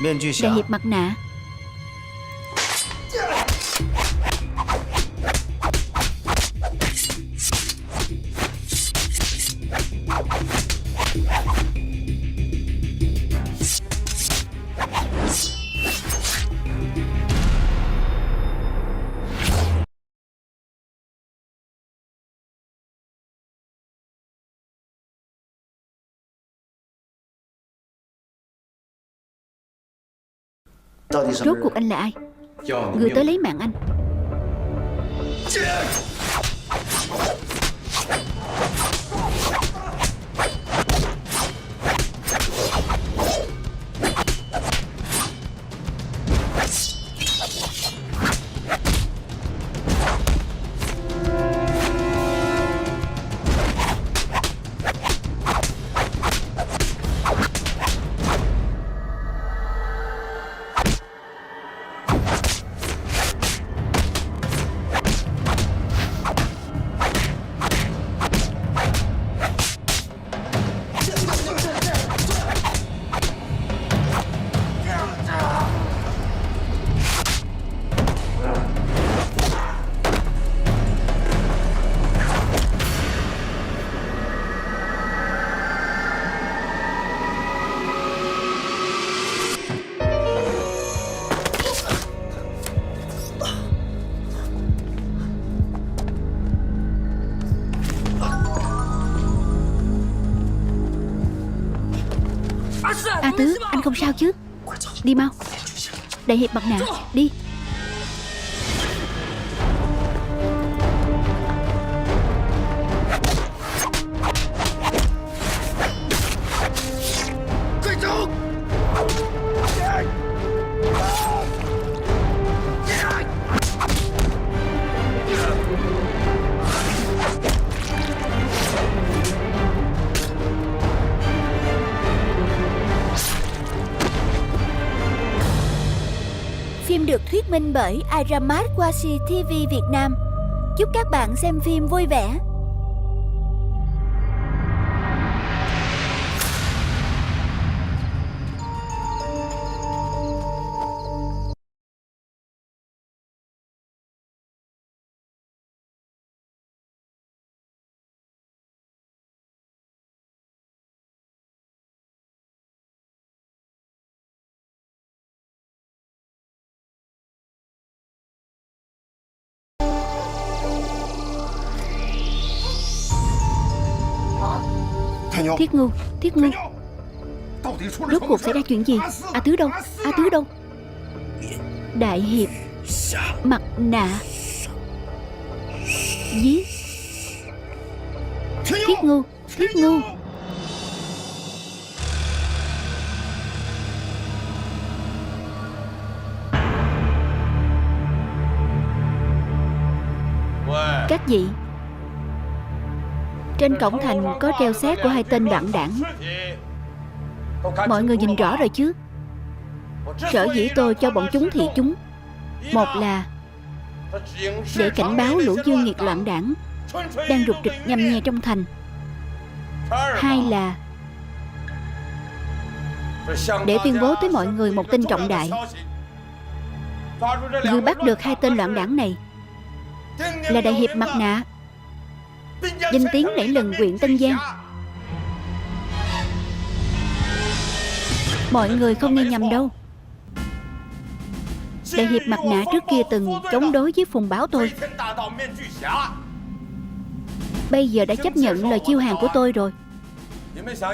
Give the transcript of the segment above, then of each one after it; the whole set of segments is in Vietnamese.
Đại hiệp mặt nạ. Rốt cuộc anh là ai? Người tới lấy mạng anh. A Tứ, anh không sao chứ? Đi mau. Đại hiệp mặt nạ, đi. Phim được thuyết minh bởi Iramat Quasi TV Việt Nam. Chúc các bạn xem phim vui vẻ. Thiết Ngưu, Thiết Ngưu, rốt cuộc xảy ra chuyện gì? A Tứ đâu? A Tứ đâu? Đại hiệp mặt nạ giết Thiết Ngưu, Thiết Ngưu. Các vị, trên cổng thành có treo xác của hai tên loạn đảng. Mọi người nhìn rõ rồi chứ? Sở dĩ tôi cho bọn chúng thị chúng, một là để cảnh báo lũ dương nghiệt loạn đảng đang rục rịch nhằm nhè trong thành. Hai là để tuyên bố tới mọi người một tin trọng đại. Người bắt được hai tên loạn đảng này là đại hiệp mặt nạ, danh tiếng nảy lừng huyện Tân Giang. Mọi người không nghe nhầm đâu. Đại hiệp mặt nạ trước kia từng chống đối với Phùng Báo tôi, bây giờ đã chấp nhận lời chiêu hàng của tôi rồi.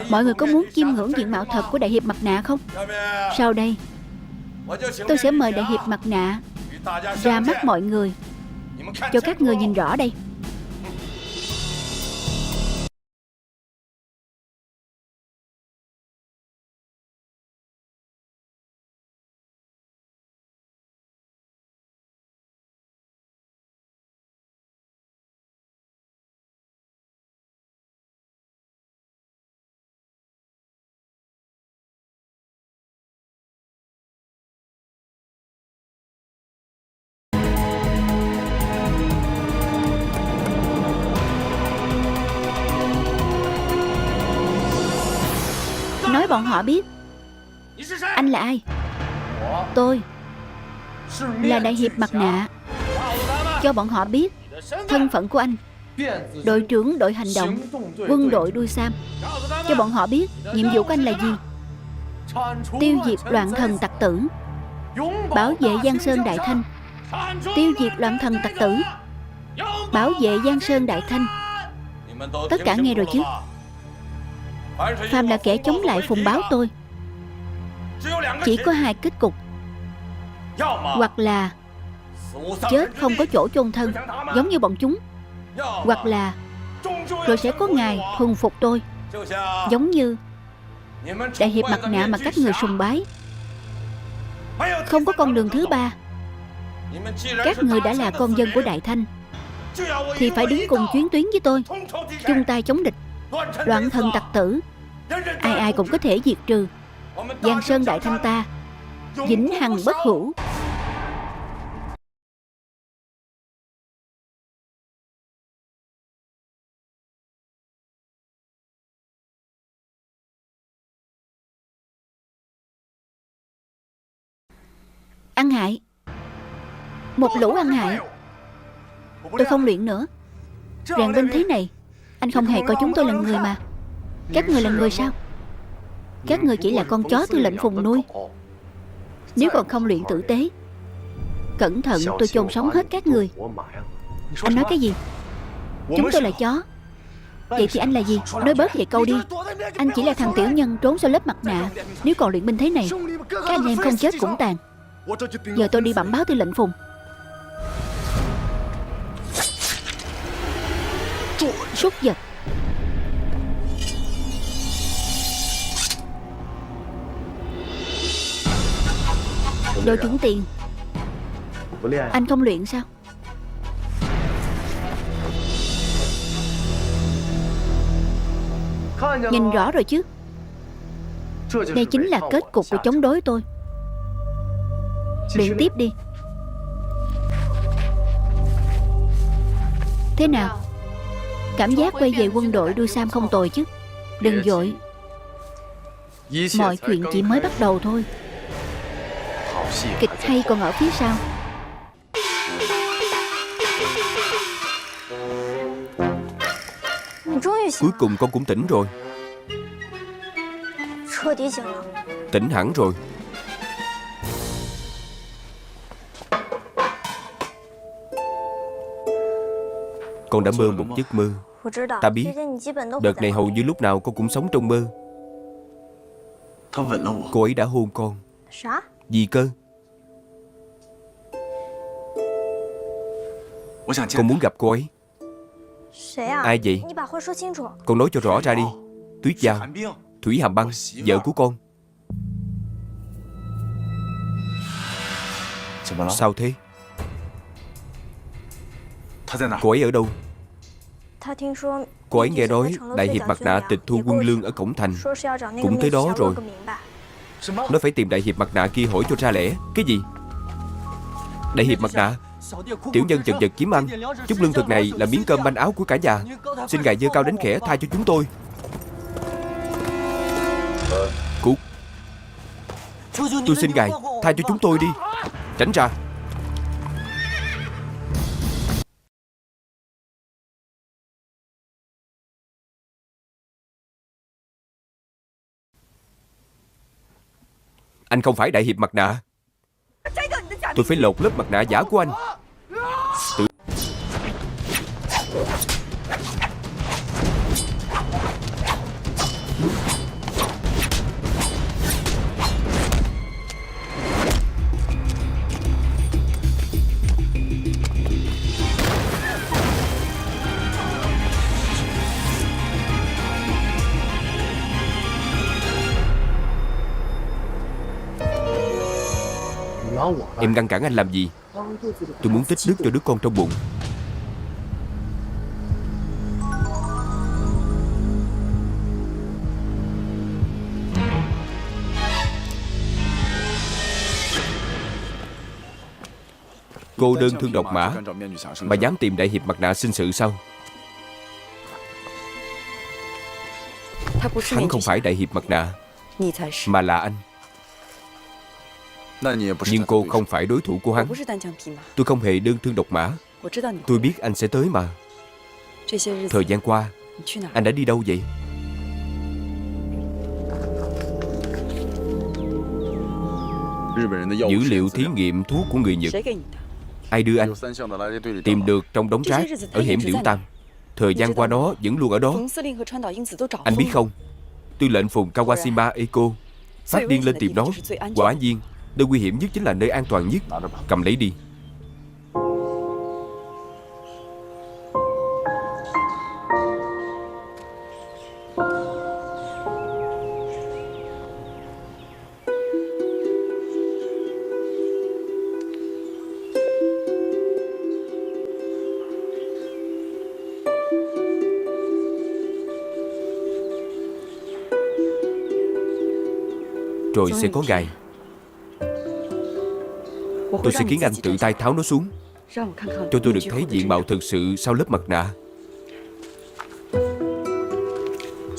Mọi người có muốn chiêm ngưỡng diện mạo thật của đại hiệp mặt nạ không? Sau đây tôi sẽ mời đại hiệp mặt nạ ra mắt mọi người, cho các người nhìn rõ đây. Nói bọn họ biết. Anh là ai? Tôi là đại hiệp mặt nạ. Cho bọn họ biết thân phận của anh, đội trưởng đội hành động quân đội đuôi sam. Cho bọn họ biết nhiệm vụ của anh là gì. Tiêu diệt loạn thần tặc tử, bảo vệ Giang Sơn Đại Thanh. Tiêu diệt loạn thần tặc tử, bảo vệ Giang Sơn Đại Thanh. Tất cả nghe rồi chứ? Phàm là kẻ chống lại phùng báo tôi, chỉ có hai kết cục. Hoặc là chết không có chỗ chôn thân, giống như bọn chúng. Hoặc là rồi sẽ có ngày thuần phục tôi, giống như đại hiệp mặt nạ mà các người sùng bái. Không có con đường thứ ba. Các người đã là con dân của Đại Thanh thì phải đứng cùng chiến tuyến với tôi, chung tay chống địch. Loạn thần tặc tử ai ai cũng có thể diệt trừ. Giang Sơn Đại Thanh ta vĩnh hằng bất hủ. Ăn hại, một lũ ăn hại. Tôi không luyện nữa. Rèn binh thế này, anh không hề coi chúng tôi là người mà. Các người là người sao? Các người chỉ là con chó tư lệnh Phùng nuôi. Nếu còn không luyện tử tế, cẩn thận tôi chôn sống hết các người. Anh nói cái gì? Chúng tôi là chó. Vậy thì anh là gì? Nói bớt vài câu đi. Anh chỉ là thằng tiểu nhân trốn sau lớp mặt nạ. Nếu còn luyện binh thế này, các anh em không chết cũng tàn. Giờ tôi đi bẩm báo tư lệnh Phùng. Súc vật. Đội trưởng Tiền, anh không luyện sao? Nhìn rõ rồi chứ. Đây chính là kết cục của chống đối tôi. Luyện tiếp đi. Thế nào? Cảm giác quay về quân đội đuôi sam không tồi chứ? Đừng vội, mọi chuyện chỉ mới bắt đầu thôi. Kịch hay còn ở phía sau. Cuối cùng con cũng tỉnh rồi. Tỉnh hẳn rồi. Con đã mơ một giấc mơ. Ta biết đợt này hầu như lúc nào con cũng sống trong mơ. Cô ấy đã hôn con. Gì cơ? Con muốn gặp cô ấy. Ai vậy? Con nói cho rõ ra đi. Tuyết Giao, Thủy Hàm Băng, vợ của con. Sao thế? Cô ấy ở đâu? Cô ấy nghe nói đại hiệp mặt nạ tịch thu quân lương ở cổng thành, cũng tới đó rồi. Nó phải tìm đại hiệp mặt nạ kia hỏi cho ra lẽ. Cái gì? Đại hiệp mặt nạ? Tiểu nhân chật vật kiếm ăn, chút lương thực này là miếng cơm manh áo của cả nhà. Xin ngài giơ cao đánh khẽ tha cho chúng tôi. Cút. Tôi xin ngài tha cho chúng tôi đi. Tránh ra. Anh không phải đại hiệp mặt nạ. Tôi phải lột lớp mặt nạ giả của anh. Em ngăn cản anh làm gì? Tôi muốn tích nước cho đứa con trong bụng. Cô đơn thương độc mã mà dám tìm đại hiệp mặt nạ sinh sự sao? Hắn không phải đại hiệp mặt nạ, mà là anh. Nhưng cô không phải đối thủ của hắn. Tôi không hề đơn thương độc mã. Tôi biết anh sẽ tới mà. Thời gian qua anh đã đi đâu vậy? Dữ liệu thí nghiệm thuốc của người Nhật ai đưa anh? Tìm được trong đống rác ở hẻm Liễu Tam. Thời gian qua nó vẫn luôn ở đó. Anh biết không, tư lệnh phùng Kawashima Eiko phát điên lên tìm nó. Quả nhiên, nơi nguy hiểm nhất chính là nơi an toàn nhất. Cầm lấy đi. Rồi sẽ có ngày tôi sẽ khiến anh tự tay tháo nó xuống, cho tôi được thấy diện mạo thực sự sau lớp mặt nạ.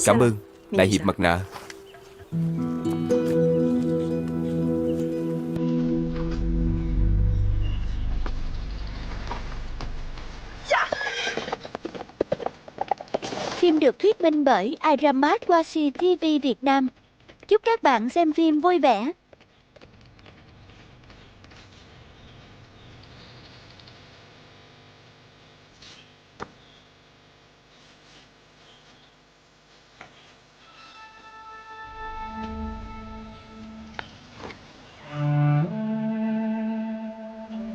Cảm ơn, đại hiệp mặt nạ. Phim được thuyết minh bởi Iramat Washi TV Việt Nam. Chúc các bạn xem phim vui vẻ.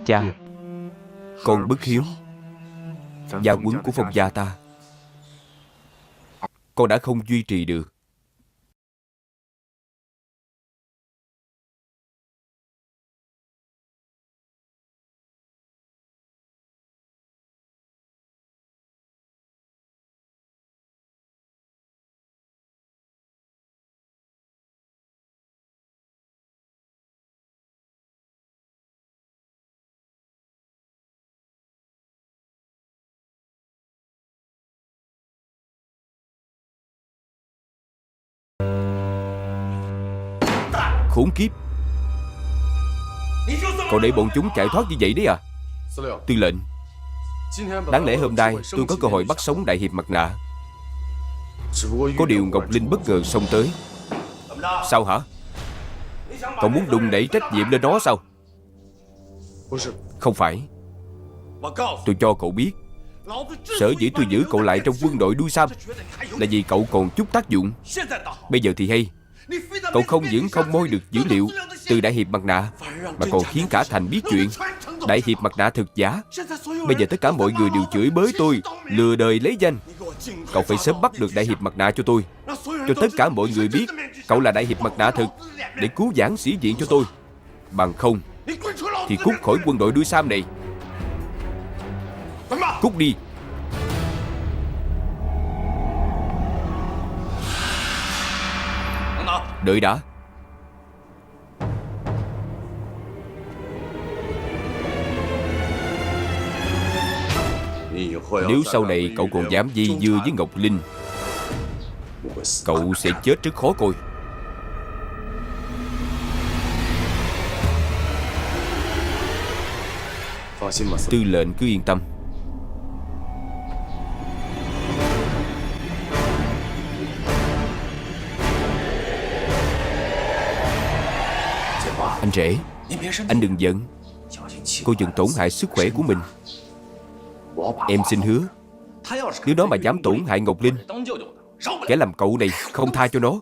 Cha, con bất hiếu, gia huấn của phong gia ta con đã không duy trì được. Khốn kiếp, cậu để bọn chúng chạy thoát như vậy đấy à? Tư lệnh, đáng lẽ hôm nay tôi có cơ hội bắt sống đại hiệp mặt nạ. Có điều Ngọc Linh bất ngờ xông tới. Sao hả? Cậu muốn đùn đẩy trách nhiệm lên đó sao? Không phải. Tôi cho cậu biết, sở dĩ tôi giữ cậu lại trong quân đội đuôi sam là vì cậu còn chút tác dụng. Bây giờ thì hay, cậu không những không moi được dữ liệu từ đại hiệp mặt nạ, mà còn khiến cả thành biết chuyện đại hiệp mặt nạ thực giả. Bây giờ tất cả mọi người đều chửi bới tôi lừa đời lấy danh. Cậu phải sớm bắt được đại hiệp mặt nạ cho tôi, cho tất cả mọi người biết cậu là đại hiệp mặt nạ thực, để cứu vãn sĩ diện cho tôi. Bằng không thì cút khỏi quân đội đuôi sam này. Cút đi. Đợi đã. Nếu sau này cậu còn dám dây dưa với Ngọc Linh, cậu sẽ chết rất khó coi. Tư lệnh cứ yên tâm. Anh rể, anh đừng giận. Cô đừng tổn hại sức khỏe của mình. Em xin hứa, nếu nó mà dám tổn hại Ngọc Linh, kẻ làm cậu này không tha cho nó.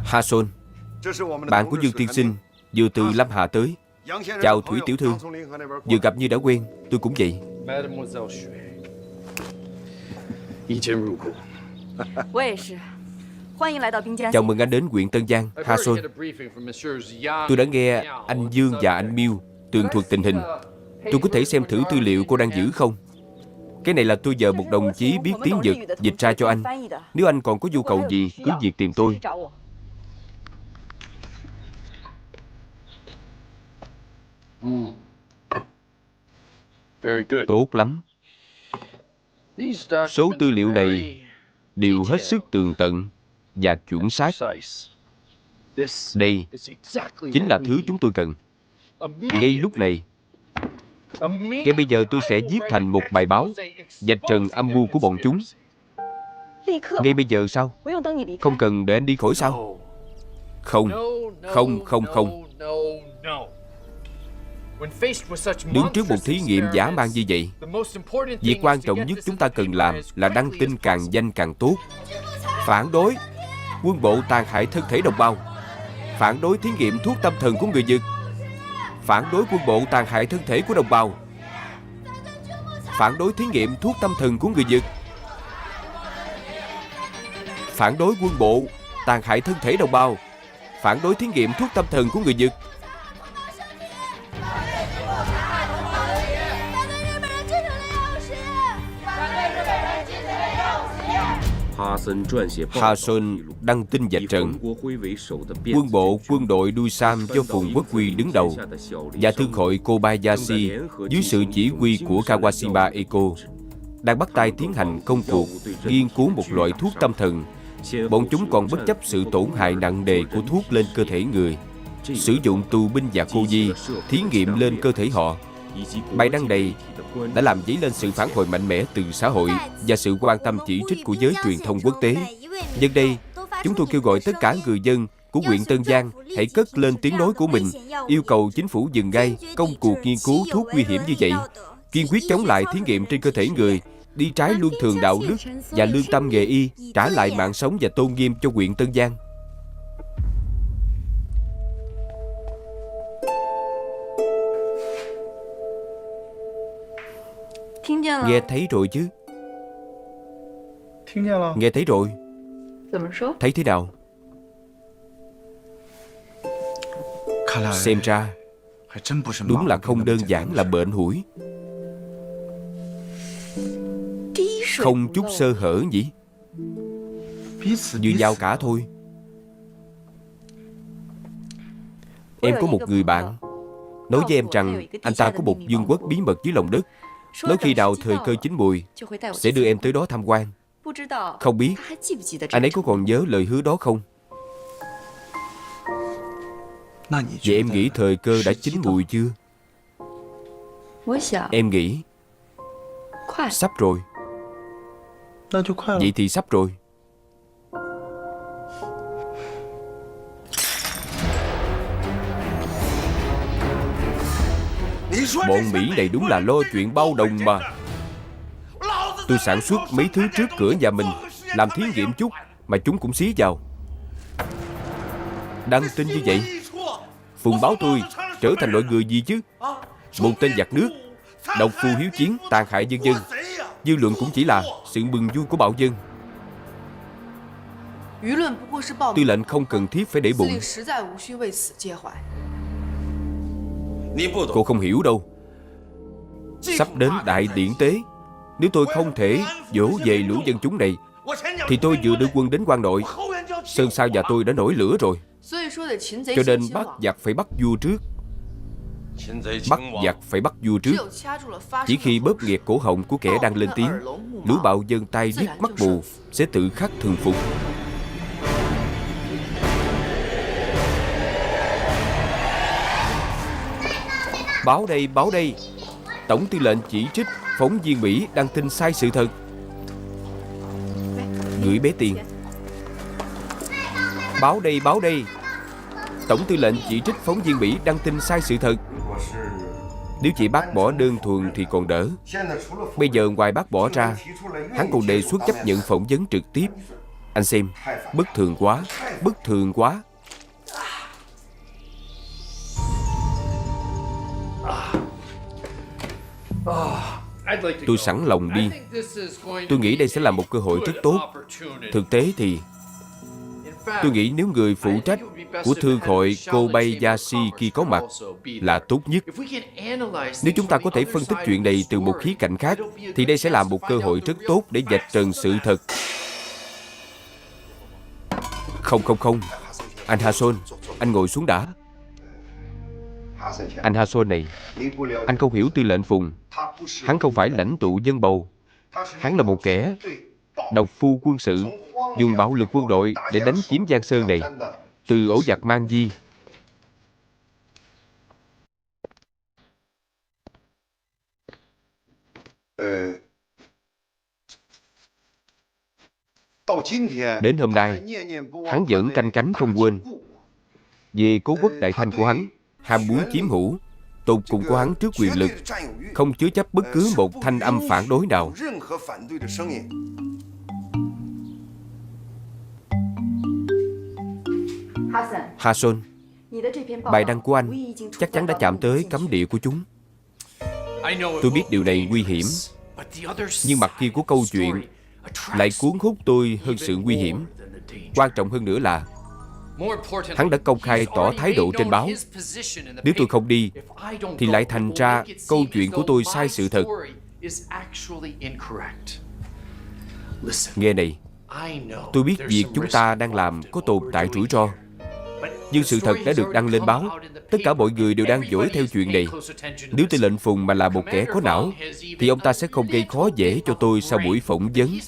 Hason, bạn của Dương tiên sinh vừa từ Lâm Hà tới. Chào Thủy tiểu thư. Vừa gặp như đã quen. Tôi cũng vậy. Chào mừng anh đến huyện Tân Giang, Hason. Tôi đã nghe anh Dương và anh Miêu tường thuật tình hình. Tôi có thể xem thử tư liệu cô đang giữ không? Cái này là tôi nhờ một đồng chí biết tiếng Nhật dịch ra cho anh. Nếu anh còn có nhu cầu gì, cứ việc tìm tôi. Tốt lắm. Số tư liệu này đều hết sức tường tận và chuẩn xác. Đây chính là thứ chúng tôi cần. Ngay lúc này, ngay bây giờ tôi sẽ viết thành một bài báo vạch trần âm mưu của bọn chúng. Ngay bây giờ sao? Không cần đợi anh đi khỏi sao? Không, không, không, không. Đứng trước một thí nghiệm dã man như vậy, việc quan trọng nhất chúng ta cần làm là đăng tin càng nhanh càng tốt. Phản đối quân bộ tàn hại thân thể đồng bào. Phản đối thí nghiệm thuốc tâm thần của người Việt. Phản đối quân bộ tàn hại thân thể của đồng bào. Phản đối thí nghiệm thuốc tâm thần của người Việt. Phản đối quân bộ tàn hại thân thể đồng bào. Phản đối thí nghiệm thuốc tâm thần của người Việt. Hason đăng tin vạch trần quân bộ quân đội đuôi sam do Phùng Quốc Quy đứng đầu và thương hội Kobayashi dưới sự chỉ huy của Kawashima Eko đang bắt tay tiến hành công cuộc nghiên cứu một loại thuốc tâm thần. Bọn chúng còn bất chấp sự tổn hại nặng nề của thuốc lên cơ thể người, sử dụng tù binh và cô nhi thí nghiệm lên cơ thể họ. Bài đăng này đã làm dấy lên sự phản hồi mạnh mẽ từ xã hội và sự quan tâm chỉ trích của giới truyền thông quốc tế. Nhân đây, chúng tôi kêu gọi tất cả người dân của huyện Tân Giang hãy cất lên tiếng nói của mình, yêu cầu chính phủ dừng ngay công cuộc nghiên cứu thuốc nguy hiểm như vậy, kiên quyết chống lại thí nghiệm trên cơ thể người, đi trái luân thường đạo đức và lương tâm nghề y, trả lại mạng sống và tôn nghiêm cho huyện Tân Giang. Nghe thấy rồi chứ? Nghe thấy rồi. Thấy thế nào? Xem ra đúng là không đơn giản là bệnh hủi, không chút sơ hở nhỉ? Như nhau cả thôi. Em có một người bạn nói với em rằng anh ta có một vương quốc bí mật dưới lòng đất. Nói khi nào thời cơ chín mùi sẽ đưa em tới đó tham quan. Không biết anh ấy có còn nhớ lời hứa đó không? Vậy em nghĩ thời cơ đã chín mùi chưa? Em nghĩ sắp rồi. Vậy thì sắp rồi. Bọn Mỹ này đúng là lo chuyện bao đồng mà. Tôi sản xuất mấy thứ trước cửa nhà mình, làm thí nghiệm chút mà chúng cũng xí vào. Đăng tin như vậy, phùng báo tôi trở thành loại người gì chứ? Một tên giặc nước, độc phu hiếu chiến, tàn hại dân dân. Dư luận cũng chỉ là sự mừng vui của bạo dân. Tư lệnh không cần thiết phải để bụng. Cô không hiểu đâu. Sắp đến đại điển tế, nếu tôi không thể dỗ về lũ dân chúng này thì tôi vừa đưa quân đến quan nội, Sơn Sao và tôi đã nổi lửa rồi. Cho nên bắt giặc phải bắt vua trước. Bắt giặc phải bắt vua trước. Chỉ khi bóp nghẹt cổ họng của kẻ đang lên tiếng, lũ bạo dân tai điếc mắt mù sẽ tự khắc thường phục. Báo đây, báo đây. Tổng tư lệnh chỉ trích phóng viên Mỹ đăng tin sai sự thật. Gửi bé tiền. Báo đây, báo đây. Tổng tư lệnh chỉ trích phóng viên Mỹ đăng tin sai sự thật. Nếu chỉ bác bỏ đơn thuần thì còn đỡ. Bây giờ ngoài bác bỏ ra, hắn còn đề xuất chấp nhận phỏng vấn trực tiếp. Anh xem, bất thường quá, bất thường quá. Tôi sẵn lòng đi. Tôi nghĩ đây sẽ là một cơ hội rất tốt. Thực tế thì tôi nghĩ nếu người phụ trách của thương hội Kobayashi kia có mặt là tốt nhất. Nếu chúng ta có thể phân tích chuyện này từ một khía cạnh khác thì đây sẽ là một cơ hội rất tốt để vạch trần sự thật. Không. Anh Hason, anh ngồi xuống đã. Anh Hason này, anh không hiểu tư lệnh Phùng. Hắn không phải lãnh tụ dân bầu. Hắn là một kẻ độc phu quân sự, dùng bạo lực quân đội để đánh chiếm Giang Sơn này, từ ổ giặc Mang Di. Đến hôm nay, hắn vẫn canh cánh không quên về cố quốc đại thanh của hắn, ham muốn chiếm hữu, tột cùng của hắn trước quyền lực, không chứa chấp bất cứ một thanh âm phản đối nào. Hasan, bài đăng của anh chắc chắn đã chạm tới cấm địa của chúng. Tôi biết điều này nguy hiểm, nhưng mặt kia của câu chuyện lại cuốn hút tôi hơn sự nguy hiểm. Quan trọng hơn nữa là hắn đã công khai tỏ thái độ trên báo. Nếu tôi không đi thì lại thành ra câu chuyện của tôi sai sự thật. Nghe này, tôi biết việc chúng ta đang làm có tồn tại rủi ro, nhưng sự thật đã được đăng lên báo. Tất cả mọi người đều đang dõi theo chuyện này. Nếu Tư lệnh Phùng mà là một kẻ có não thì ông ta sẽ không gây khó dễ cho tôi sau buổi phỏng vấn.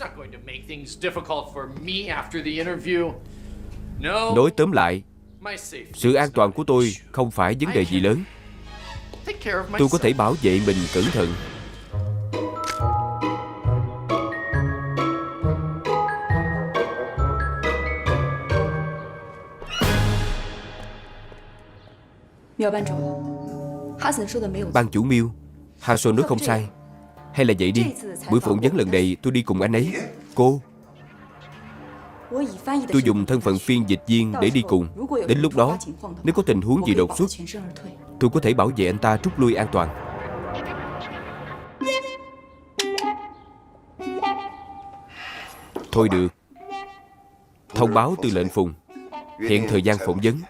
Nói tóm lại, sự an toàn của tôi không phải vấn đề gì lớn. Tôi có thể bảo vệ mình cẩn thận. Ban chủ Miêu, Hasan nói không sai. Hay là vậy đi, buổi phỏng vấn lần này tôi đi cùng anh ấy. Cô, tôi dùng thân phận phiên dịch viên để đi cùng. Đến lúc đó, nếu có tình huống gì đột xuất, tôi có thể bảo vệ anh ta rút lui an toàn. Thôi được. Thông báo Tư lệnh Phùng, hẹn thời gian phỏng vấn.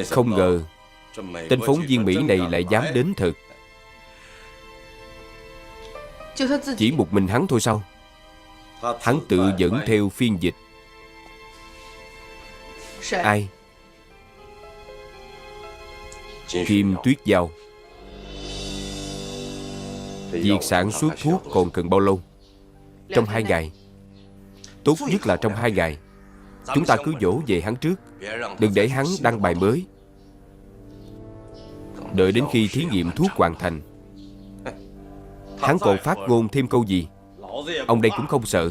Không ngờ tên phóng viên Mỹ này lại dám đến thật. Chỉ một mình hắn thôi sao? Hắn tự dẫn theo phiên dịch. Ai? Kim Tuyết Giao. Việc sản xuất thuốc còn cần bao lâu? Trong 2 ngày. Tốt nhất là trong 2 ngày. Chúng ta cứ dỗ về hắn trước, đừng để hắn đăng bài mới. Đợi đến khi thí nghiệm thuốc hoàn thành, hắn còn phát ngôn thêm câu gì, ông đây cũng không sợ.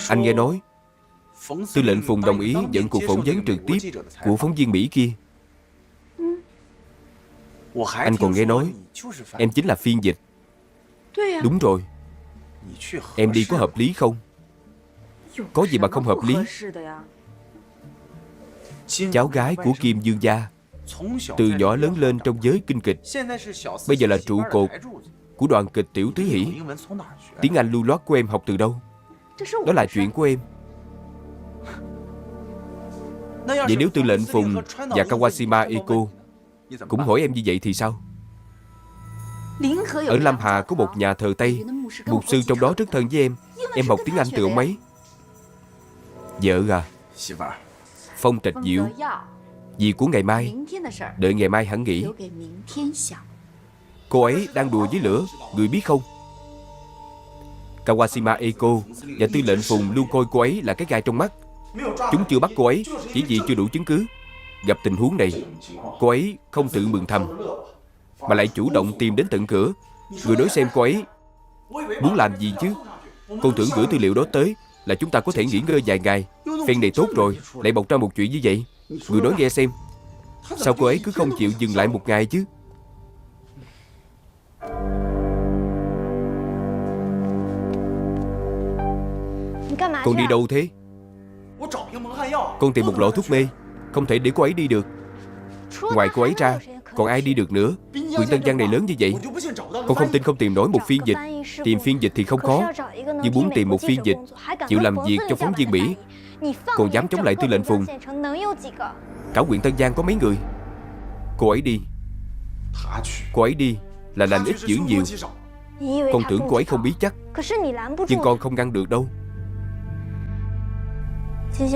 Anh nghe nói Tư lệnh Phùng đồng ý dẫn cuộc phỏng vấn trực tiếp của phóng viên Mỹ kia. Anh còn nghe nói em chính là phiên dịch. Đúng rồi. Em đi có hợp lý không? Có gì mà không hợp lý? Cháu gái của Kim Dương gia, từ nhỏ lớn lên trong giới kinh kịch, bây giờ là trụ cột của đoàn kịch Tiểu Tứ Hỷ. Tiếng Anh lưu loát của em học từ đâu? Đó là chuyện của em. Vậy nếu Tư lệnh Phùng và Kawashima Eiko cũng hỏi em như vậy thì sao? Ở Lam Hà có một nhà thờ Tây, mục sư trong đó rất thân với em học tiếng Anh từ ông ấy. Vợ à, Phong Trạch Diệu, việc của ngày mai, đợi ngày mai hẳn nghĩ. Cô ấy đang đùa với lửa, người biết không? Kawashima Eiko và Tư lệnh Phùng luôn coi cô ấy là cái gai trong mắt. Chúng chưa bắt cô ấy chỉ vì chưa đủ chứng cứ. Gặp tình huống này, cô ấy không tự mừng thầm, mà lại chủ động tìm đến tận cửa. Người nói xem cô ấy muốn làm gì chứ? Con tưởng gửi tư liệu đó tới là chúng ta có thể nghỉ ngơi vài ngày. Phen này tốt rồi, lại bộc ra một chuyện như vậy. Người nói nghe xem, sao cô ấy cứ không chịu dừng lại một ngày chứ? Con đi đâu thế? Con tìm một lọ thuốc mê, không thể để cô ấy đi được. Ngoài cô ấy ra, còn ai đi được nữa? Huyện Tân Giang này lớn như vậy, con không tin không tìm nổi một phiên dịch. Tìm phiên dịch thì không khó, nhưng muốn tìm một phiên dịch chịu làm việc cho phóng viên Mỹ, còn dám chống lại Tư lệnh Phùng, cả huyện Tân Giang có mấy người? Cô ấy đi, Cô ấy đi là lành ít dữ nhiều. Con tưởng cô ấy không biết chắc, nhưng con không ngăn được đâu.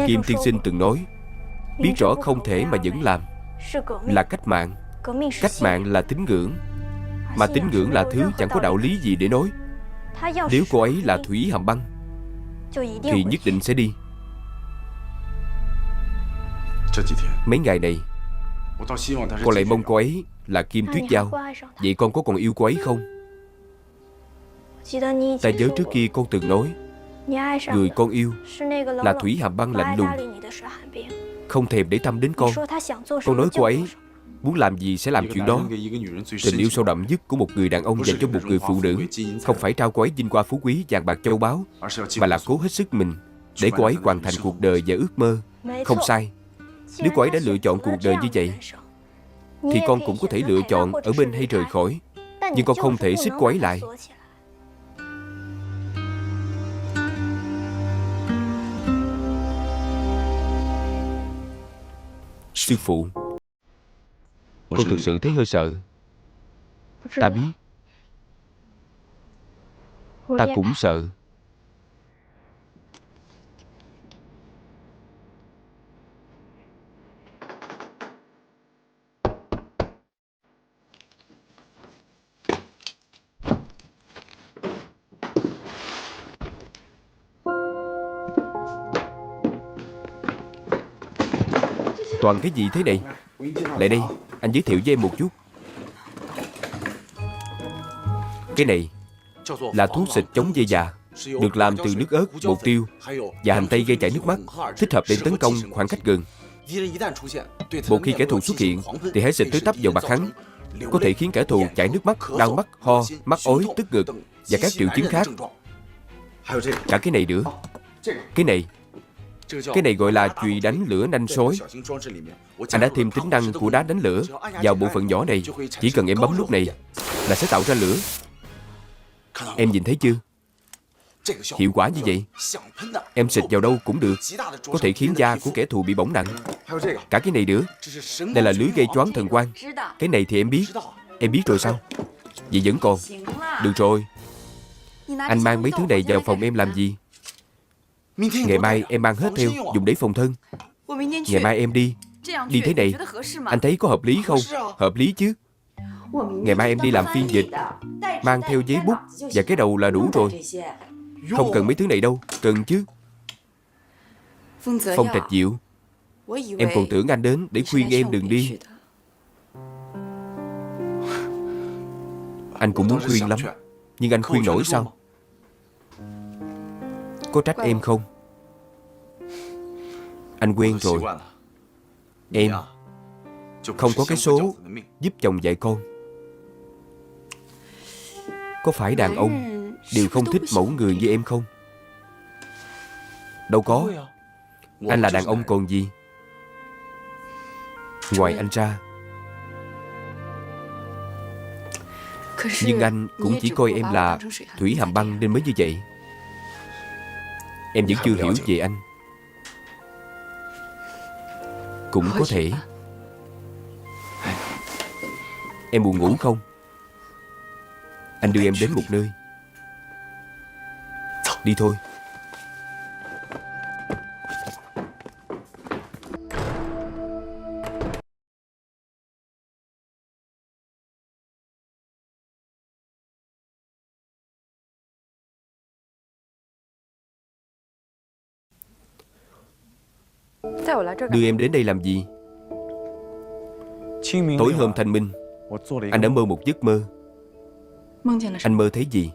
Kim tiên sinh từng nói, biết rõ không thể mà vẫn làm là cách mạng. Cách mạng là tín ngưỡng, mà tín ngưỡng là thứ chẳng có đạo lý gì để nói. Nếu cô ấy là Thủy Hàm Băng thì nhất định sẽ đi. Mấy ngày này con lại mong cô ấy là Kim Tuyết Giao. Vậy con có còn yêu cô ấy không? Ta nhớ trước kia con từng nói, người con yêu là Thủy Hàm Băng lạnh lùng, không thèm để tâm đến con. Con nói cô ấy muốn làm gì sẽ làm chuyện đó. Tình yêu sâu đậm nhất của một người đàn ông dành cho một người phụ nữ không phải trao cô ấy vinh hoa phú quý, vàng bạc châu báu, mà là cố hết sức mình để cô ấy hoàn thành cuộc đời và ước mơ. Không sai. Nếu cô ấy đã lựa chọn cuộc đời như vậy thì con cũng có thể lựa chọn ở bên hay rời khỏi. Nhưng con không thể xích cô ấy lại. Sư phụ, con thực sự thấy hơi sợ. Ta biết. Ta cũng sợ. Toàn cái gì thế này? Lại đây, anh giới thiệu với em một chút. Cái này là thuốc xịt chống dê già, được làm từ nước ớt, bột tiêu và hành tây gây chảy nước mắt, thích hợp để tấn công khoảng cách gần. Một khi kẻ thù xuất hiện thì hãy xịt tới tấp vào mặt hắn. Có thể khiến kẻ thù chảy nước mắt, đau mắt, ho, mắc ối, tức ngực và các triệu chứng khác. Cả cái này nữa. Cái này gọi là chùy đánh lửa nanh sói. Anh đã thêm tính năng của đá đánh lửa vào bộ phận vỏ này. Chỉ cần em bấm nút này là sẽ tạo ra lửa. Em nhìn thấy chưa? Hiệu quả như vậy, em xịt vào đâu cũng được. Có thể khiến da của kẻ thù bị bỏng nặng. Cả cái này nữa. Đây là lưới gây choáng thần quang. Cái này thì em biết. Em biết rồi sao? Vậy vẫn còn. Được rồi. Anh mang mấy thứ này vào phòng em làm gì? Ngày mai em mang hết theo, dùng để phòng thân. Ngày mai em đi thế này, anh thấy có hợp lý không? Hợp lý chứ. Ngày mai em đi làm phiên dịch, mang theo giấy bút và cái đầu là đủ rồi. Không cần mấy thứ này đâu. Cần chứ. Phong Trạch Diệu, em còn tưởng anh đến để khuyên em đừng đi. Anh cũng muốn khuyên lắm, nhưng anh khuyên nổi sao? Có trách em không? Anh quen rồi. Em không có cái số giúp chồng dạy con. Có phải đàn ông đều không thích mẫu người như em không? Đâu có. Anh là đàn ông còn gì. Ngoài anh ra. Nhưng anh cũng chỉ coi em là Thủy Hàm Băng nên mới như vậy. Em vẫn chưa hiểu về anh. Cũng có thể. Em buồn ngủ không? Anh đưa em đến một nơi. Đi thôi. Đưa em đến đây làm gì? Tối hôm thanh minh, anh đã mơ một giấc mơ. Anh mơ thấy gì?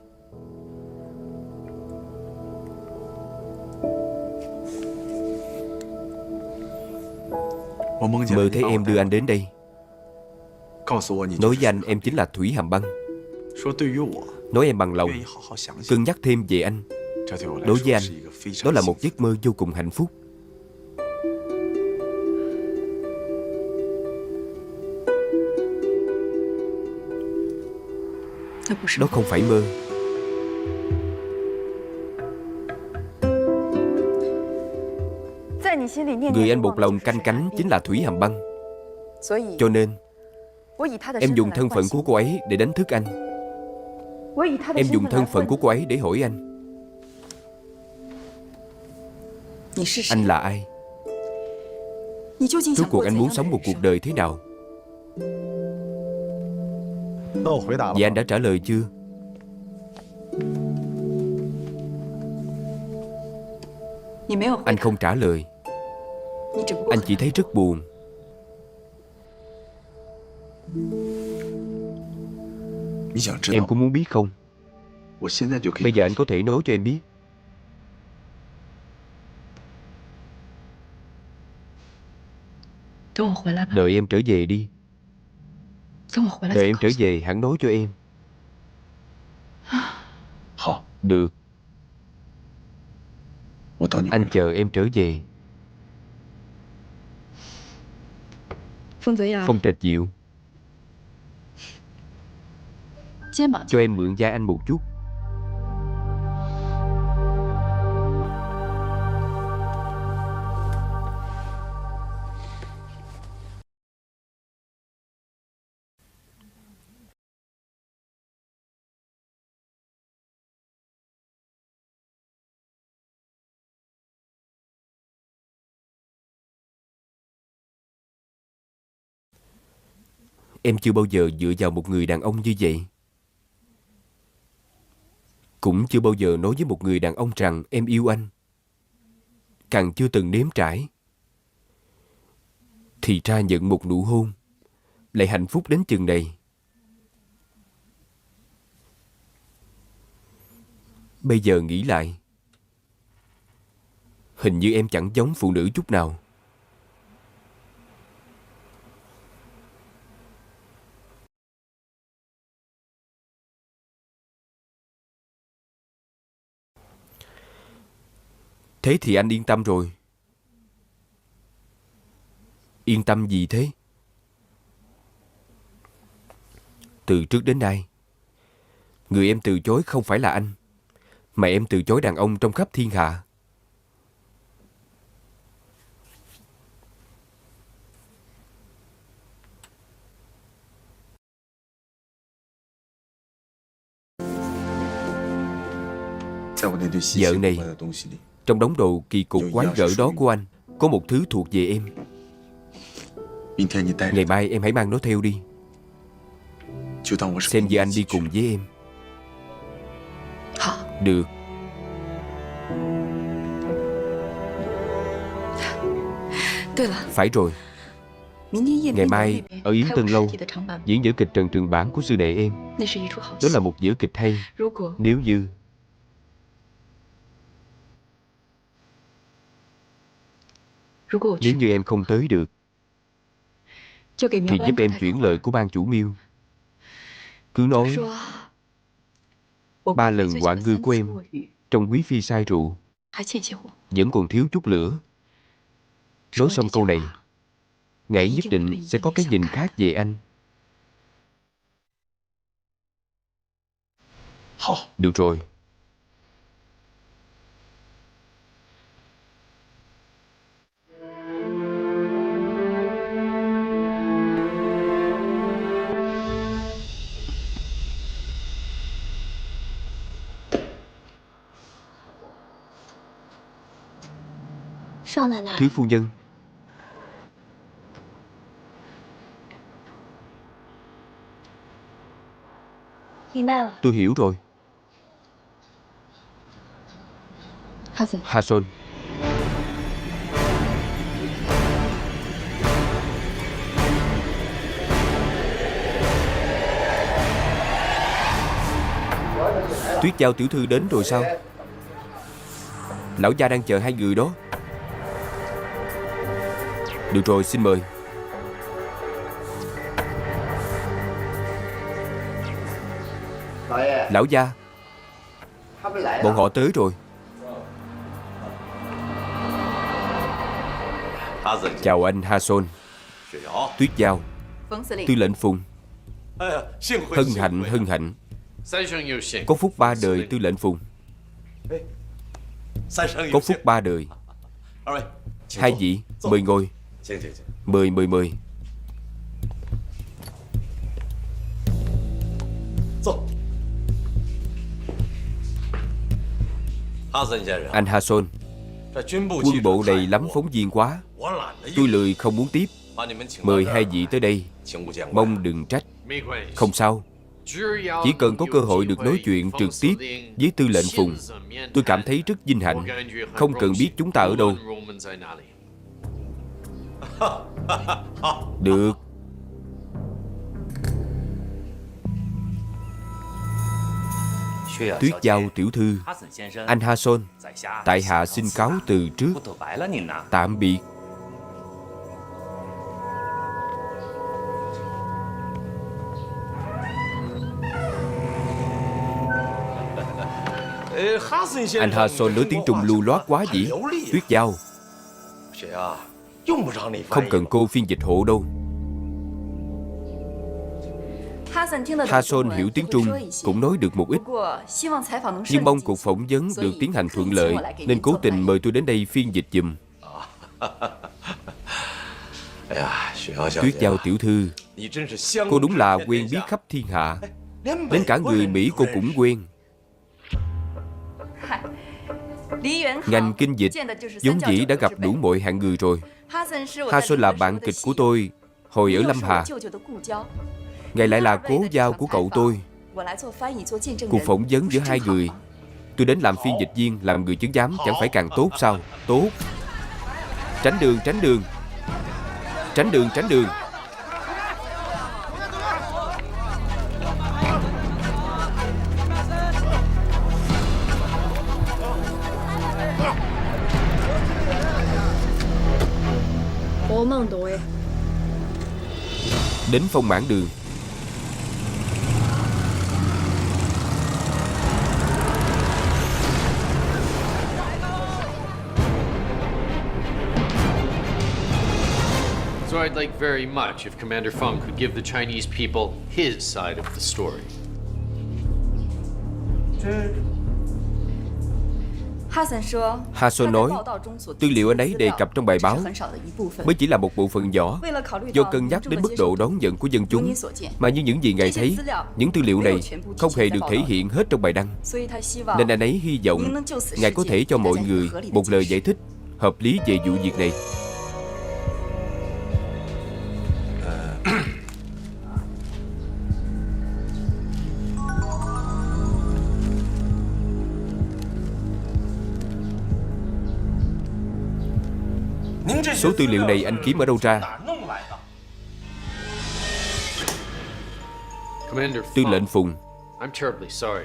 Mơ thấy em đưa anh đến đây, nói với anh em chính là Thủy Hàm Băng. Nói em bằng lòng cân nhắc thêm về anh. Đối với anh, đó là một giấc mơ vô cùng hạnh phúc. Đó không phải mơ. Người anh một lòng canh cánh chính là Thủy Hàm Băng. Cho nên Em dùng thân phận của cô ấy để đánh thức anh. Em dùng thân phận của cô ấy để hỏi anh. Anh là ai? Rốt cuộc anh muốn sống một cuộc đời thế nào? Vậy anh đã trả lời chưa? Anh không trả lời. Anh chỉ thấy rất buồn. Em có muốn biết không? Bây giờ anh có thể nói cho em biết. Đợi em trở về đi. Đợi em trở về hẳn nói cho em. Được. Anh chờ em trở về. Phong Trạch Diệu, cho em mượn vai anh một chút. Em chưa bao giờ dựa vào một người đàn ông như vậy. Cũng chưa bao giờ nói với một người đàn ông rằng em yêu anh. Càng chưa từng nếm trải. Thì ra nhận một nụ hôn lại hạnh phúc đến chừng này. Bây giờ nghĩ lại, hình như em chẳng giống phụ nữ chút nào. Thế thì anh yên tâm rồi. Yên tâm gì thế? Từ trước đến nay, người em từ chối không phải là anh, mà em từ chối đàn ông trong khắp thiên hạ. Vợ này, trong đống đồ kỳ cục quái gở đó của anh, có một thứ thuộc về em. Ngày mai em hãy mang nó theo đi. Xem như anh đi cùng với em. Được. Phải rồi. Ngày mai ở Yến Tân Lâu diễn vở kịch Trần Trường Bản của sư đệ em. Đó là một vở kịch hay. Nếu như em không tới được, thì giúp em chuyển lời của ban chủ Miêu. Cứ nói 3 lần quạ ngư của em trong quý phi say rượu, vẫn còn thiếu chút lửa. Nói xong câu này, ngài nhất định sẽ có cái nhìn khác về anh. Được rồi. Thiếu phu nhân. Tôi hiểu rồi. Hason. Tuyết Giao tiểu thư đến rồi sao? Lão gia đang chờ hai người đó. Được rồi, xin mời. Lão gia, bọn họ tới rồi. Chào anh Hason. Tuyết Giao, Tư lệnh Phùng. Hân hạnh. Có phúc 3 đời Tư lệnh Phùng. Có phúc 3 đời. Hai vị, mời ngồi. Mời. Anh Hason, quân bộ này lắm phóng viên quá, tôi lười không muốn tiếp. Mời hai vị tới đây, mong đừng trách. Không sao, chỉ cần có cơ hội được nói chuyện trực tiếp với tư lệnh Phùng, tôi cảm thấy rất vinh hạnh. Không cần biết chúng ta ở đâu. Được. Tuyết Giao tiểu thư, anh Hason, tại hạ xin cáo từ trước. Tạm biệt. Anh Hason nói tiếng Trung lưu loát quá vậy. Tuyết Giao, không cần cô phiên dịch hộ đâu. Hason hiểu tiếng Trung, cũng nói được một ít. Nhưng mong cuộc phỏng vấn được tiến hành thuận lợi, nên cố tình mời tôi đến đây phiên dịch giùm. Tuyết Giao tiểu thư, cô đúng là quen biết khắp thiên hạ. Đến cả người Mỹ cô cũng quen. Ngành kinh dịch vốn dĩ đã gặp đủ mọi hạng người rồi. Hason là bạn kịch của tôi hồi ở Lâm Hà. Ngài lại là cố giao của cậu tôi. Cuộc phỏng vấn giữa hai người, tôi đến làm phiên dịch viên, làm người chứng giám, chẳng phải càng tốt sao? Tốt. Tránh đường, tránh đường. Tránh đường, tránh đường. Đến Phong Mãn Đường. So I'd like very much if Commander Fung could give the Chinese people his side of the story. Hason nói, tư liệu anh ấy đề cập trong bài báo mới chỉ là một bộ phận nhỏ. Do cân nhắc đến mức độ đón nhận của dân chúng, mà như những gì ngài thấy, những tư liệu này không hề được thể hiện hết trong bài đăng. Nên anh ấy hy vọng ngài có thể cho mọi người một lời giải thích hợp lý về vụ việc này. Số tư liệu này anh kiếm ở đâu ra? Tư lệnh Phùng,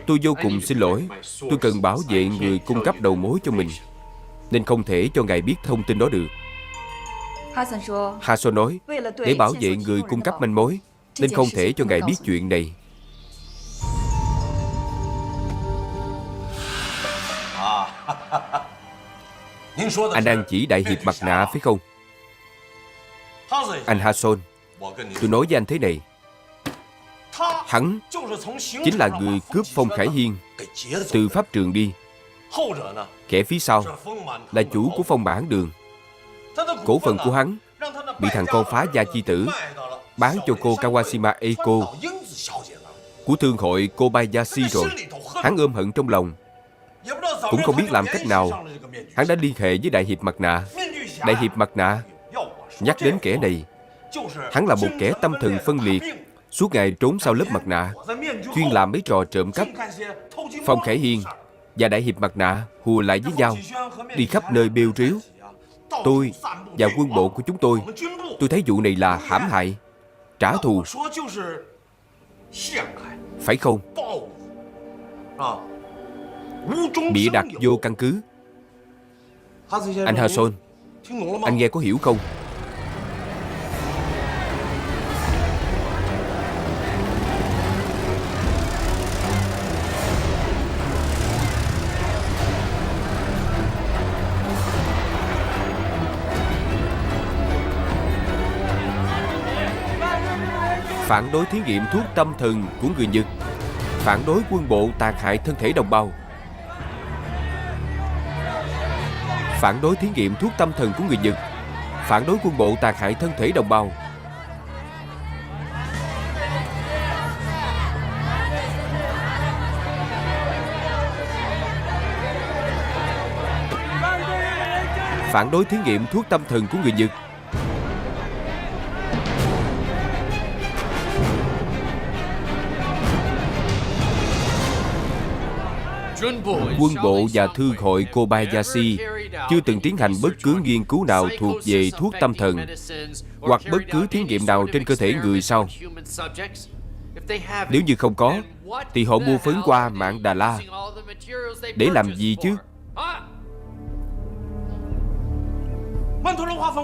tôi vô cùng xin lỗi. Tôi cần bảo vệ người cung cấp đầu mối cho mình, nên không thể cho ngài biết thông tin đó được. Hason nói, để bảo vệ người cung cấp manh mối, nên không thể cho ngài biết chuyện này. Anh đang chỉ đại hiệp mặt nạ phải không? Anh Hason, tôi nói với anh thế này. Hắn chính là người cướp Phong Khải Hiên từ pháp trường đi. Kẻ phía sau là chủ của Phong Mãn Đường. Cổ phần của hắn bị thằng con phá gia chi tử bán cho cô Kawashima Eiko của thương hội Kobayashi rồi. Hắn ôm hận trong lòng, cũng không biết làm cách nào. Hắn đã liên hệ với đại hiệp mặt nạ. Đại hiệp mặt nạ nhắc đến kẻ này, hắn là một kẻ tâm thần phân liệt, suốt ngày trốn sau lớp mặt nạ, chuyên làm mấy trò trộm cắp. Phong Khải Hiên và đại hiệp mặt nạ hùa lại với nhau, đi khắp nơi bêu riếu. Tôi và quân bộ của chúng tôi thấy vụ này là hãm hại, trả thù, phải không? Bịa đặt vô căn cứ. Anh Hason, anh nghe có hiểu không? Phản đối thí nghiệm thuốc tâm thần của người Nhật. Phản đối quân bộ tàn hại thân thể đồng bào. Phản đối thí nghiệm thuốc tâm thần của người Nhật. Phản đối quân bộ tàn hại thân thể đồng bào. phản đối thí nghiệm thuốc tâm thần của người Nhật. Quân bộ và Thương hội Kobayashi chưa từng tiến hành bất cứ nghiên cứu nào thuộc về thuốc tâm thần hoặc bất cứ thí nghiệm nào trên cơ thể người sau. Nếu như không có, thì họ mua phấn qua mạng Đà La để làm gì chứ?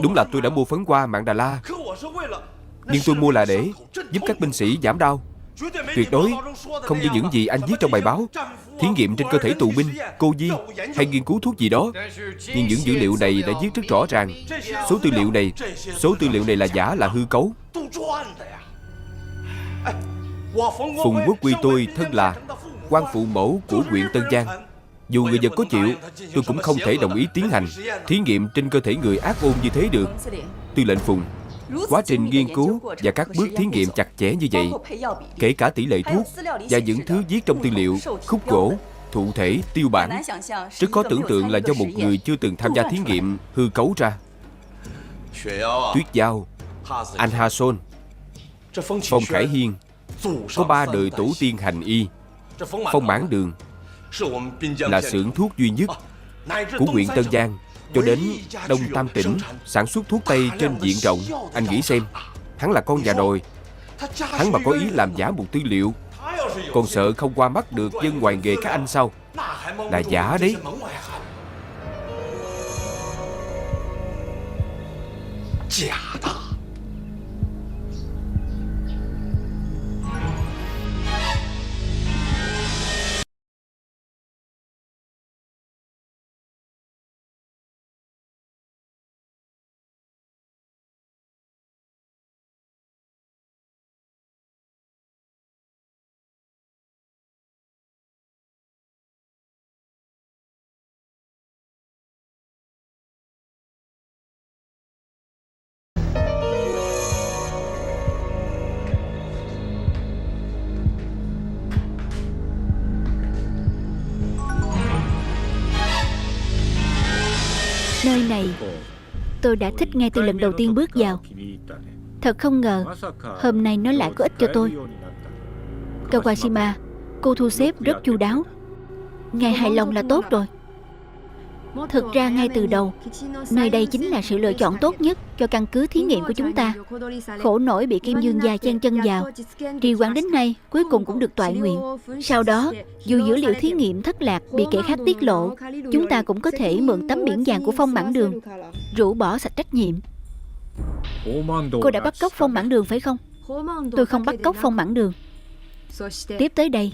Đúng là tôi đã mua phấn qua mạng Đà La, nhưng tôi mua là để giúp các binh sĩ giảm đau. Tuyệt đối không như những gì anh viết trong bài báo, thí nghiệm trên cơ thể tù binh, cô nhi hay nghiên cứu thuốc gì đó. Nhưng những dữ liệu này đã viết rất rõ ràng. Số tư liệu này là giả, là hư cấu. Phùng Quốc Quy tôi thân là quan phụ mẫu của huyện Tân Giang. Dù người Nhật có chịu, tôi cũng không thể đồng ý tiến hành thí nghiệm trên cơ thể người ác ôn như thế được. Tư lệnh Phùng, quá trình nghiên cứu và các bước thí nghiệm chặt chẽ như vậy, kể cả tỷ lệ thuốc và những thứ viết trong tư liệu, khúc gỗ, thụ thể, tiêu bản, rất khó tưởng tượng là do một người chưa từng tham gia thí nghiệm hư cấu ra. Tuyết Giao, Anh Ha Son, Phong Khải Hiên có 3 đời tổ tiên hành y. Phong Mãn Đường là xưởng thuốc duy nhất của huyện Tân Giang cho đến Đông Tam Tỉnh sản xuất thuốc Tây trên diện rộng. Anh nghĩ xem, hắn là con nhà nồi, hắn mà có ý làm giả một tư liệu, còn sợ không qua mắt được dân ngoài nghề các anh sao? Là giả đấy. Nơi này tôi đã thích ngay từ lần đầu tiên bước vào. Thật không ngờ hôm nay nó lại có ích cho tôi. Kawashima, cô thu xếp rất chu đáo. Ngài hài lòng là tốt rồi. Thực ra ngay từ đầu, nơi đây chính là sự lựa chọn tốt nhất cho căn cứ thí nghiệm của chúng ta. Khổ nổi bị Kim Dương gia chen chân vào, trì hoãn đến nay cuối cùng cũng được toại nguyện. Sau đó, dù dữ liệu thí nghiệm thất lạc bị kẻ khác tiết lộ, chúng ta cũng có thể mượn tấm biển vàng của Phong Mãn Đường, rũ bỏ sạch trách nhiệm. Cô đã bắt cóc Phong Mãn Đường phải không? Tôi không bắt cóc Phong Mãn Đường. Tiếp tới đây,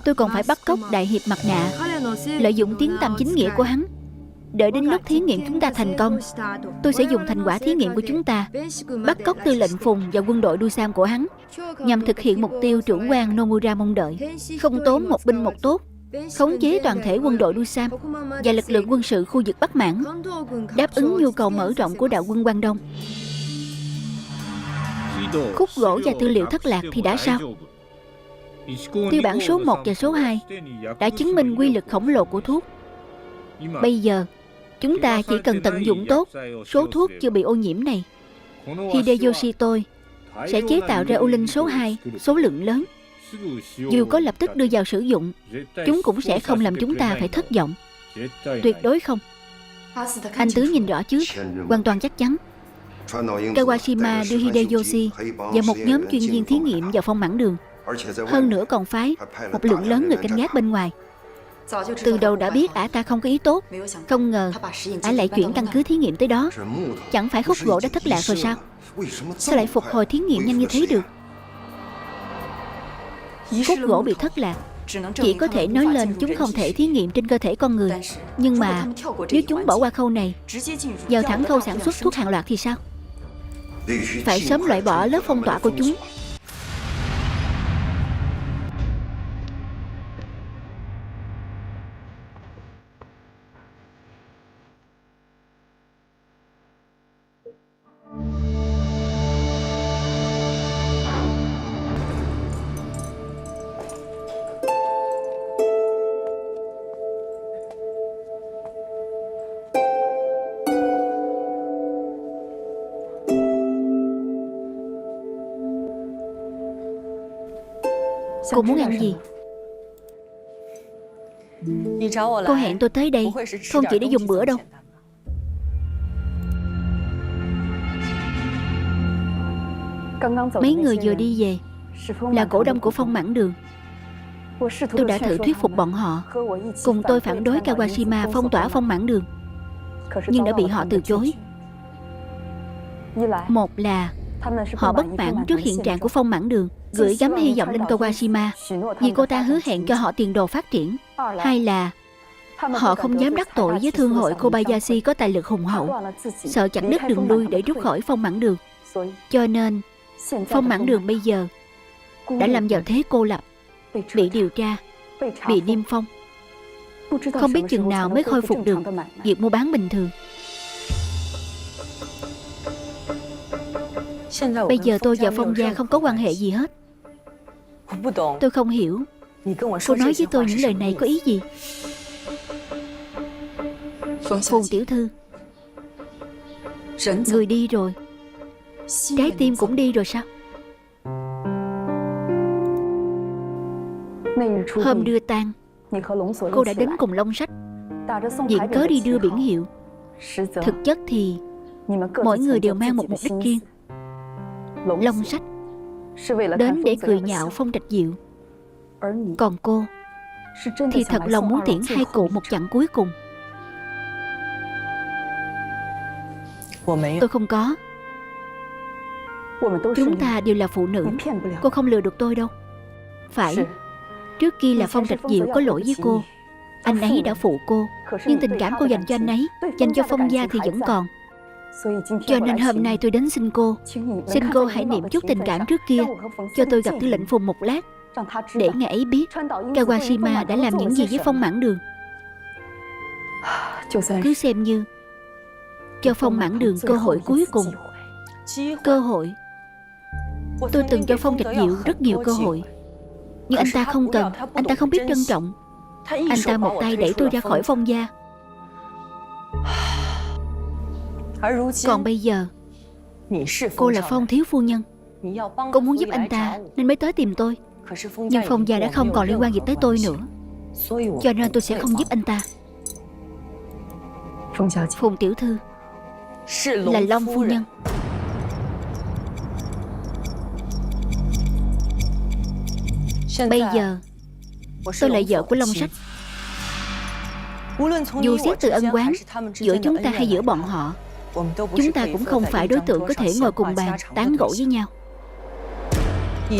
tôi còn phải bắt cóc Đại Hiệp Mặt Nạ, lợi dụng tiếng tăm chính nghĩa của hắn. Đợi đến lúc thí nghiệm chúng ta thành công, tôi sẽ dùng thành quả thí nghiệm của chúng ta bắt cóc tư lệnh Phùng và quân đội Dusam của hắn, nhằm thực hiện mục tiêu trưởng quan Nomura mong đợi: không tốn một binh một tốt, khống chế toàn thể quân đội Dusam và lực lượng quân sự khu vực Bắc Mãn, đáp ứng nhu cầu mở rộng của đạo quân Quang Đông. Khúc gỗ và tư liệu thất lạc thì đã sao? Tiêu bản số 1 và số 2 đã chứng minh quy lực khổng lồ của thuốc. Bây giờ chúng ta chỉ cần tận dụng tốt số thuốc chưa bị ô nhiễm này. Hideyoshi tôi sẽ chế tạo ra Ulin số 2 số lượng lớn. Dù có lập tức đưa vào sử dụng, chúng cũng sẽ không làm chúng ta phải thất vọng. Tuyệt đối không. Anh Tứ nhìn rõ chứ? Hoàn toàn chắc chắn. Kawashima đưa Hideyoshi và một nhóm chuyên viên thí nghiệm vào Phong Mãn Đường. Hơn nữa còn phái một lượng lớn người canh gác bên ngoài. Từ đầu đã biết ả ta không có ý tốt. Không ngờ ả lại chuyển căn cứ thí nghiệm tới đó. Chẳng phải khúc gỗ đã thất lạc rồi sao? Sao lại phục hồi thí nghiệm nhanh như thế được? Khúc gỗ bị thất lạc chỉ có thể nói lên chúng không thể thí nghiệm trên cơ thể con người. Nhưng mà nếu chúng bỏ qua khâu này, vào thẳng khâu sản xuất thuốc hàng loạt thì sao? Phải sớm loại bỏ lớp phong tỏa của chúng. Cô muốn ăn gì? Cô hẹn tôi tới đây không chỉ để dùng bữa đâu. Mấy người vừa đi về là cổ đông của Phong Mãn Đường. Tôi đã thử thuyết phục bọn họ cùng tôi phản đối Kawashima phong tỏa Phong Mãn Đường, nhưng đã bị họ từ chối. Một là họ bất mãn trước hiện trạng của Phong Mãn Đường, gửi gắm hy vọng lên Kawashima vì cô ta hứa hẹn cho họ tiền đồ phát triển. Hai là họ không dám đắc tội với thương hội Kobayashi có tài lực hùng hậu, sợ chặt đứt đường lui để rút khỏi Phong Mãn Đường. Cho nên Phong Mãn Đường bây giờ đã lâm vào thế cô lập, bị điều tra, bị niêm phong. Không biết chừng nào mới khôi phục được việc mua bán bình thường. Bây giờ tôi và Phong gia không có quan hệ gì hết. Tôi không hiểu cô nói với tôi những lời này có ý gì. Phùng tiểu thư, người đi rồi, trái tim cũng đi rồi sao? Hôm đưa tang, cô đã đến cùng Long Sách, viện cớ đi đưa biển hiệu. Thực chất thì mỗi người đều mang một mục đích riêng. Long Sách đến để cười nhạo Phong Trạch Diệu, còn cô thì thật lòng muốn tiễn hai cụ một chặng cuối cùng. Tôi không có. Chúng ta đều là phụ nữ, cô không lừa được tôi đâu. Phải, trước kia là Phong Trạch Diệu có lỗi với cô, anh ấy đã phụ cô, nhưng tình cảm cô dành cho anh ấy, dành cho Phong gia thì vẫn còn. Cho nên hôm nay tôi đến xin cô hãy niệm chút tình cảm trước kia, cho tôi gặp Tư lệnh Phùng một lát, để ngài ấy biết Kawashima đã làm những gì với Phong Mãn Đường. Cứ xem như cho Phong Mãn Đường cơ hội cuối cùng. Cơ hội? Tôi từng cho Phong Trạch Diệu rất nhiều cơ hội, nhưng anh ta không cần, anh ta không biết trân trọng. Anh ta một tay đẩy tôi ra khỏi Phong gia. Còn bây giờ cô là Phong thiếu phu nhân, cô muốn giúp anh ta nên mới tới tìm tôi. Nhưng Phong gia đã không còn liên quan gì tới tôi nữa, cho nên tôi sẽ không giúp anh ta. Phùng tiểu thư là Long phu nhân. Bây giờ tôi là vợ của Long Sách. Dù xét từ ân oán giữa chúng ta hay giữa bọn họ, chúng ta cũng không phải đối tượng có thể ngồi cùng bàn tán gẫu với nhau.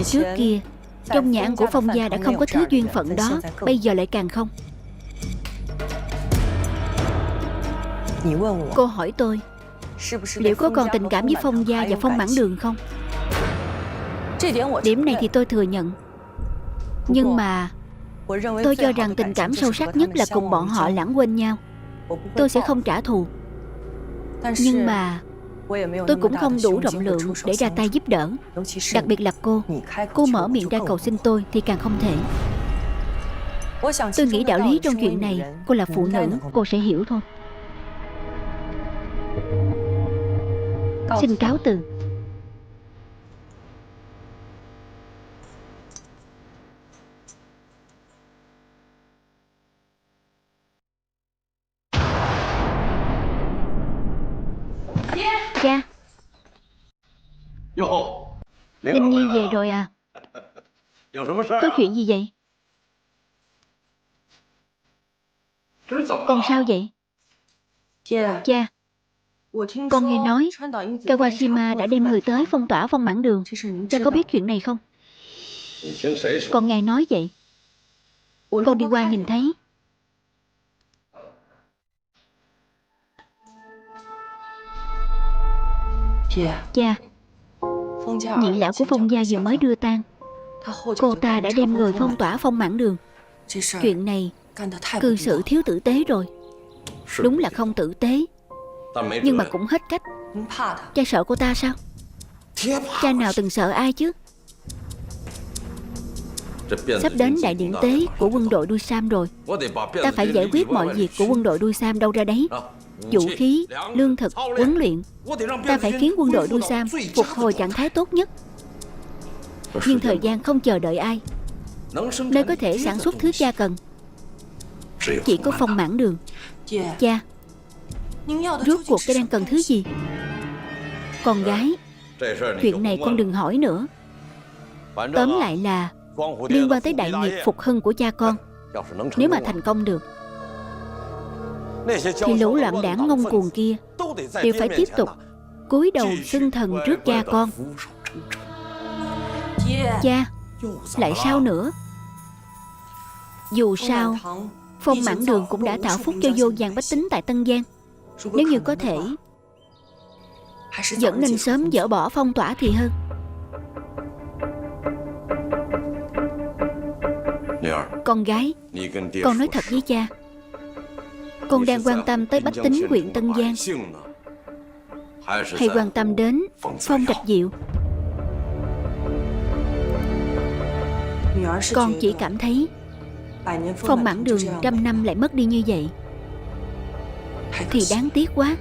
Trước kia trong nhà ăn của Phong gia đã không có thứ duyên phận đó, bây giờ lại càng không. Cô hỏi tôi liệu có còn tình cảm với Phong gia và Phong Mãn Đường không? Điểm này thì tôi thừa nhận. Nhưng mà tôi cho rằng tình cảm sâu sắc nhất là cùng bọn họ lãng quên nhau. Tôi sẽ không trả thù, nhưng mà tôi cũng không đủ rộng lượng để ra tay giúp đỡ. Đặc biệt là cô mở miệng ra cầu xin tôi thì càng không thể. Tôi nghĩ đạo lý trong chuyện này cô là phụ nữ, cô sẽ hiểu thôi. Xin cáo từ. Cha, Linh Nhi về rồi à? Có chuyện gì vậy? Con sao vậy? Cha, con nghe nói Kawashima đã đem người tới phong tỏa Phong Mãn Đường. Cha có biết chuyện này không? Con nghe nói vậy. Con đi qua nhìn thấy. Cha, nhị lão của Phong gia vừa mới đưa tang. Cô ta đã đem người phong tỏa Phong Mãn Đường. Chuyện này cư xử thiếu tử tế rồi. Đúng là không tử tế, nhưng mà cũng hết cách. Cha sợ cô ta sao? Cha nào từng sợ ai chứ? Sắp đến đại điện tế của quân đội đuôi sam rồi. Ta phải giải quyết mọi việc của quân đội đuôi sam đâu ra đấy. Vũ khí, lương thực, huấn luyện. Ta phải khiến quân đội đuôi sam phục hồi trạng thái tốt nhất. Nhưng thời gian không chờ đợi ai. nơi có thể sản xuất thứ cha cần chỉ có Phong Mãn Đường. Cha, rốt cuộc cha đang cần thứ gì? Con gái, chuyện này con đừng hỏi nữa. Tóm lại là liên quan tới đại nghiệp phục hưng của cha con. Nếu mà thành công được thì lũ loạn đảng ngông cuồng kia đều phải tiếp tục cúi đầu xưng thần trước cha con. Cha, lại sao nữa? Dù sao, Phong Mãn Đường cũng đã tạo phúc cho vô vàn bách tính tại Tân Giang. Nếu như có thể, vẫn nên sớm dỡ bỏ phong tỏa thì hơn. Con gái, con nói thật với cha, con đang quan tâm tới bách tính huyện Tân Giang, hay quan tâm đến Phong Trạch Diệu? Con chỉ cảm thấy Phong Mãn Đường 100 năm lại mất đi như vậy thì đáng tiếc quá.